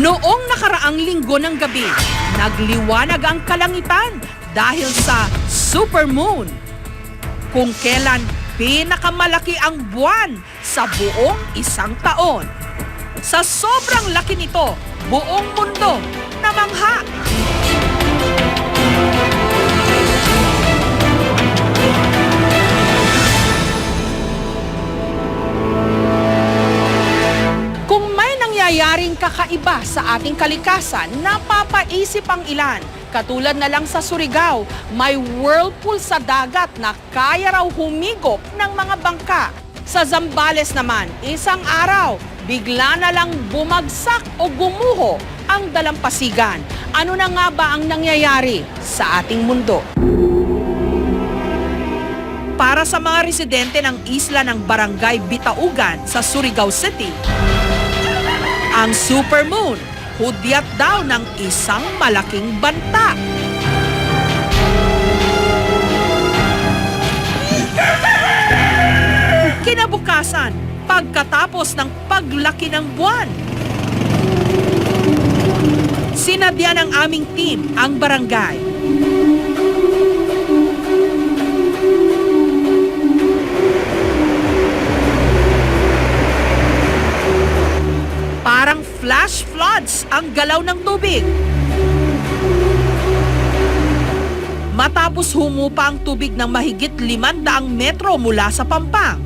Noong nakaraang linggo ng gabi, nagliwanag ang kalangitan dahil sa supermoon. Kung kailan pinakamalaki ang buwan sa buong isang taon. Sa sobrang laki nito, buong mundo namangha. Kung may nangyayaring kakaiba sa ating kalikasan, napapaisip ang ilan. Katulad na lang sa Surigao, may whirlpool sa dagat na kaya raw humigop ng mga bangka. Sa Zambales naman, isang araw, bigla na lang bumagsak o gumuho ang dalampasigan. Ano na nga ba ang nangyayari sa ating mundo? Para sa mga residente ng isla ng Barangay Bitaugan sa Surigao City, ang supermoon, hudyat daw ng isang malaking banta. Kinabukasan, pagkatapos ng paglaki ng buwan, sinadya ng aming team ang barangay. Parang flash floods ang galaw ng tubig. Matapos humupa ang tubig ng mahigit 500 metro mula sa Pampang.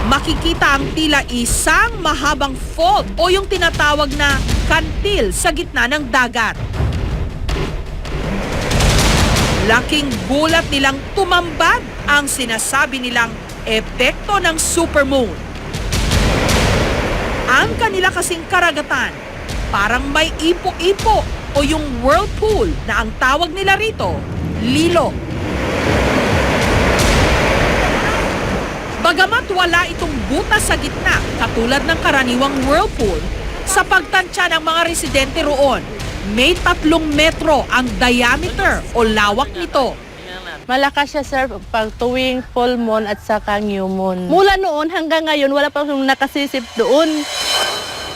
Makikita ang tila isang mahabang fault o yung tinatawag na kantil sa gitna ng dagat. Laking gulat nilang tumambad ang sinasabi nilang epekto ng supermoon. Ang kanila kasing karagatan, parang may ipo-ipo o yung whirlpool na ang tawag nila rito, lilo. Bagamat wala itong butas sa gitna katulad ng karaniwang whirlpool, sa pagtansya ng mga residente roon, may 3 metro ang diameter o lawak nito. Malakas siya, sir, pag tuwing full moon at saka new moon. Mula noon hanggang ngayon, wala pa akong nakasisip doon.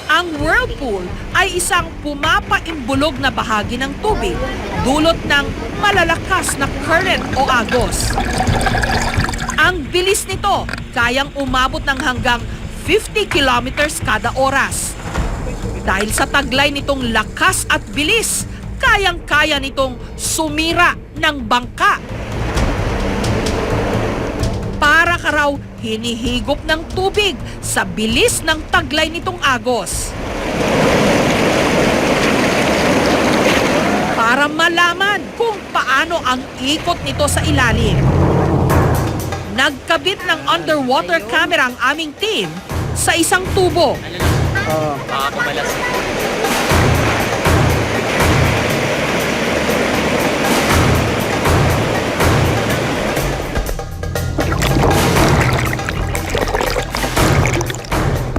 Ang whirlpool ay isang pumapaimbulog na bahagi ng tubig dulot ng malalakas na current o agos. Ang bilis nito, kayang umabot ng hanggang 50 kilometers kada oras. Dahil sa taglay nitong lakas at bilis, kayang-kaya nitong sumira ng bangka. Para ka raw hinihigop ng tubig sa bilis ng taglay nitong agos. Para malaman kung paano ang ikot nito sa ilalim, nagkabit ng underwater camera ang aming team sa isang tubo.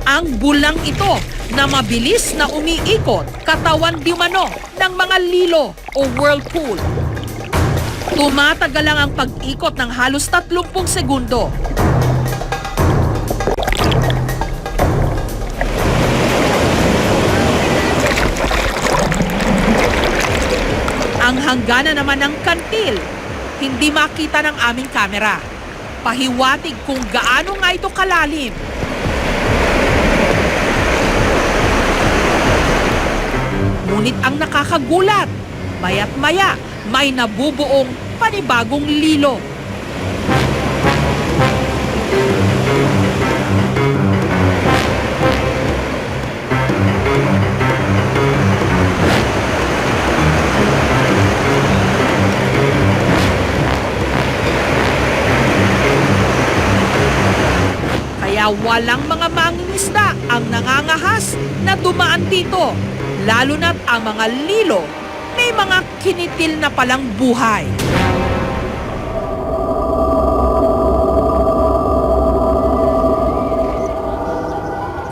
Ang bulang ito na mabilis na umiikot, katawan di umano ng mga lilo o whirlpool. Tumatagal lang ang pag-ikot ng halos 30 segundo. Ang hangganan naman ng kantil, hindi makita ng aming kamera. Pahiwatig kung gaano nga ito kalalim. Ngunit ang nakakagulat, maya't maya may nabubuong panibagong lilo. Kaya walang mga mangingisda ang nangangahas na dumaan dito. Lalo na't ang mga lilo may mga kinitil na palang buhay.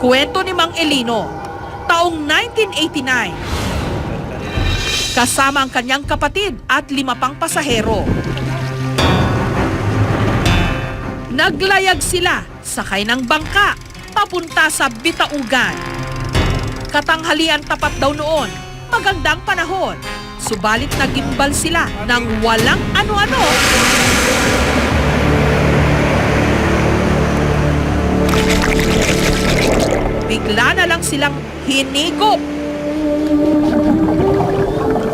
Kwento ni Mang Elino, taong 1989. Kasama ang kanyang kapatid at 5 pang pasahero. Naglayag sila sakay ng bangka papunta sa Bitaugan. Katanghalian tapat daw noon, magandang panahon. Subalit nagimbal sila ng walang ano-ano. Bigla na lang silang hinigop.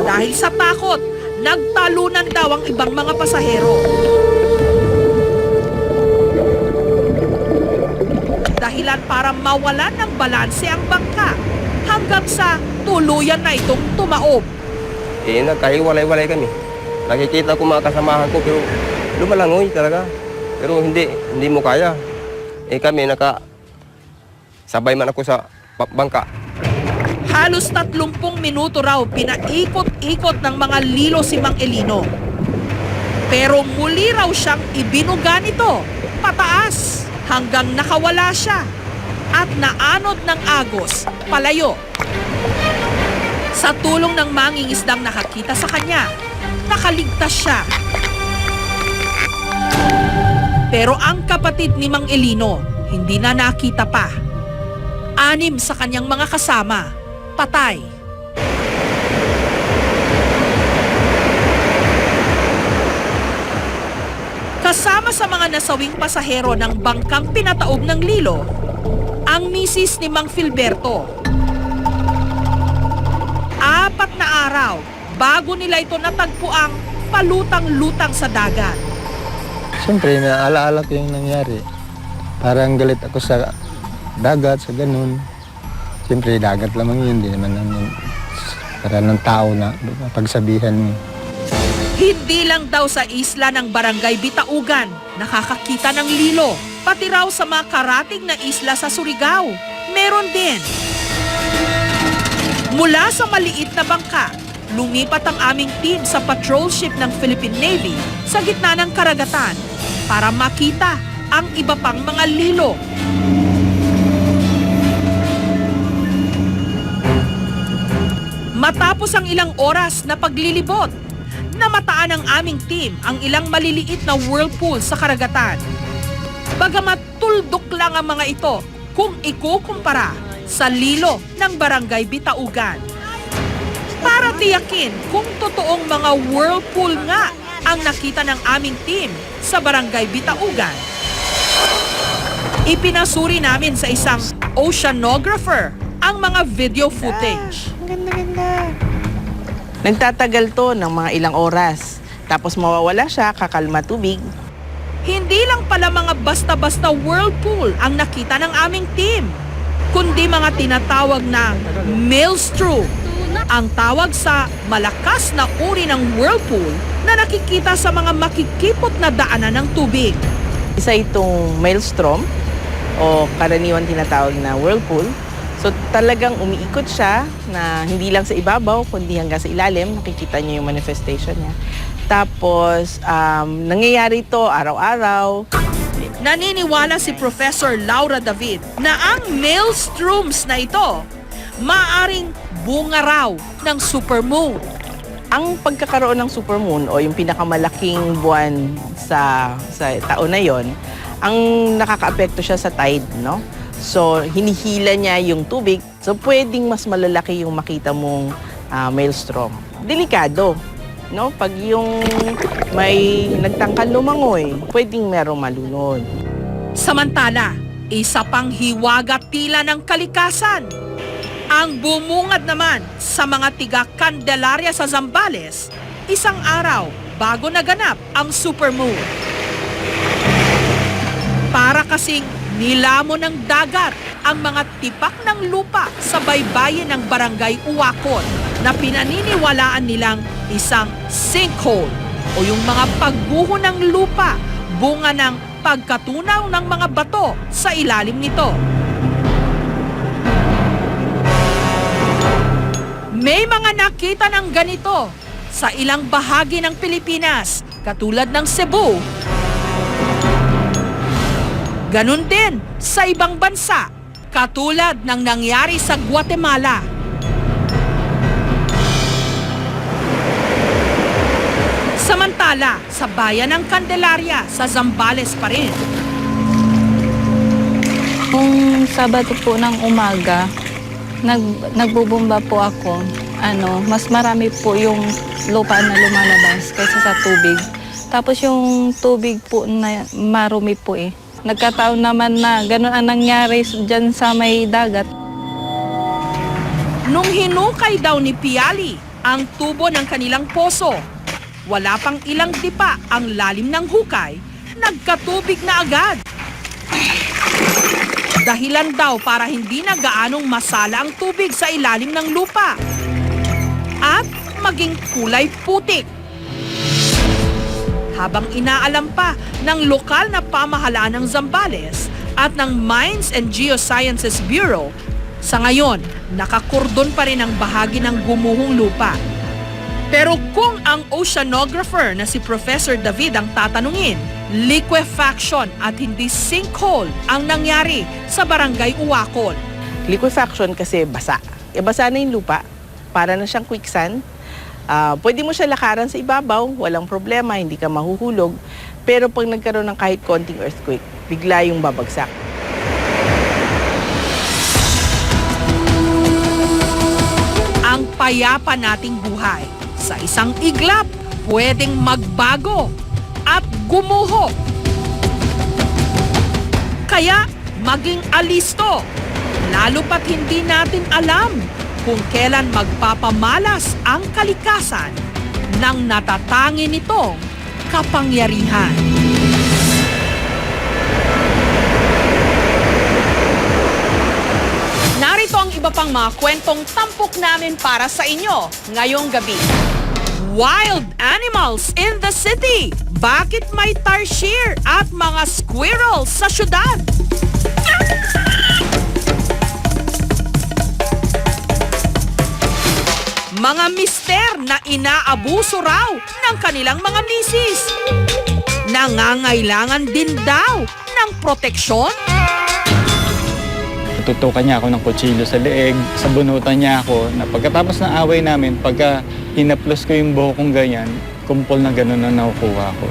Dahil sa takot, nagtalunan daw ang ibang mga pasahero. Dahilan para mawalan ng balanse ang bangka hanggang sa tuluyan na itong tumaob. Nagkahiwalay-walay kami. Nakikita ko mga kasamahan ko pero lumalangoy talaga. Pero hindi mo kaya. Kami sabay man ako sa bangka. Halos 30 minuto raw pinaikot-ikot ng mga lilo si Mang Elino. Pero muli raw siyang ibinuga nito, pataas, hanggang nakawala siya at naanod ng agos, palayo. Sa tulong ng mangingisdang nakakita sa kanya, nakaligtas siya. Pero ang kapatid ni Mang Elino, hindi na nakita pa. 6 sa kanyang mga kasama, patay. Kasama sa mga nasawing pasahero ng bangkang pinataob ng Lilo, ang misis ni Mang Filberto. 4 na araw bago nila ito natagpuang palutang-lutang sa dagat. Siyempre, naalaala ko yung nangyari. Parang galit ako sa dagat, sa ganun. Siyempre, dagat lamang yun. Hindi naman namin para ng tao na pagsabihan mo. Hindi lang daw sa isla ng Barangay Bitaugan nakakakita ng Lilo. Pati raw sa mga karating na isla sa Surigao, meron din. Mula sa maliit na bangka, lumipat ang aming team sa patrol ship ng Philippine Navy sa gitna ng karagatan para makita ang iba pang mga Lilo. Matapos ang ilang oras na paglilibot, namataan ng aming team ang ilang maliliit na whirlpool sa karagatan. Bagamat tuldok lang ang mga ito kung ikukumpara sa Lilo ng Barangay Bitaugan. Para tiyakin kung totoong mga whirlpool nga ang nakita ng aming team sa Barangay Bitaugan, ipinasuri namin sa isang oceanographer ang mga video footage. Nagtatagal to ng mga ilang oras. Tapos mawawala siya, kakalma tubig. Hindi lang pala mga basta-basta whirlpool ang nakita ng aming team, kundi mga tinatawag na maelstrom, ang tawag sa malakas na uri ng whirlpool na nakikita sa mga makikipot na daanan ng tubig. Isa itong maelstrom o karaniwan tinatawag na whirlpool. So talagang umiikot siya na hindi lang sa ibabaw kundi hanggang sa ilalim. Nakikita niyo yung manifestation niya. Tapos nangyayari ito araw-araw. Naniniwala si Professor Laura David na ang maelstroms na ito maaring bunga raw ng supermoon. Ang pagkakaroon ng supermoon o yung pinakamalaking buwan sa taon na yon, ang nakakaapekto siya sa tide, no? So, hinihila niya yung tubig. So, pwedeng mas malalaki yung makita mong maelstrom. Delikado, no? Pag yung may nagtangkal lumangoy, pwedeng merong malunod. Samantala, isa pang hiwagat tila ng kalikasan. Ang bumungad naman sa mga tiga Candelaria sa Zambales, isang araw bago naganap ang supermoon. Para kasing nilamon ng dagat ang mga tipak ng lupa sa baybayin ng Barangay Uwakon na pinaniniwalaan nilang isang sinkhole o yung mga pagguho ng lupa bunga ng pagkatunaw ng mga bato sa ilalim nito. May mga nakita ng ganito sa ilang bahagi ng Pilipinas katulad ng Cebu. Ganun din sa ibang bansa, katulad ng nangyari sa Guatemala. Samantala, sa bayan ng Candelaria sa Zambales pa rin, Kung Sabado po ng umaga, nagbubumba po ako, mas marami po yung lupa na lumalabas kaysa sa tubig. Tapos yung tubig po na marumi po eh. Nagkataon naman na ganun ang nangyari dyan sa may dagat. Nung hinukay daw ni Piali ang tubo ng kanilang poso, wala pang ilang dipa ang lalim ng hukay, nagkatubig na agad. Dahilan daw para hindi na gaanong masala ang tubig sa ilalim ng lupa at maging kulay putik. Habang inaalam pa ng lokal na pamahalaan ng Zambales at ng Mines and Geosciences Bureau, sa ngayon, nakakordon pa rin ang bahagi ng gumuhong lupa. Pero kung ang oceanographer na si Professor David ang tatanungin, liquefaction at hindi sinkhole ang nangyari sa Barangay Uwakol. Liquefaction kasi basa. Basa na yung lupa, para na siyang quicksand. Pwede mo siya lakaran sa ibabaw, walang problema, hindi ka mahuhulog. Pero pag nagkaroon ng kahit konting earthquake, bigla yung babagsak. Ang payapa nating buhay sa isang iglap pwedeng magbago at gumuho. Kaya maging alisto, lalo pat hindi natin alam kung kailan magpapamalas ang kalikasan ng natatangi nitong kapangyarihan. Narito ang iba pang mga kwentong tampok namin para sa inyo ngayong gabi. Wild animals in the city! Bakit may tarsier at mga squirrels sa syudad? Mga mister na inaabuso raw ng kanilang mga misis. Nangangailangan din daw ng proteksyon? Tutukan niya ako ng kutsilyo sa leeg, sabunutan niya ako na pagkatapos ng away namin, pagka hinaplos ko yung buhok kong ganyan, kumpol na gano'n na nakukuha ko.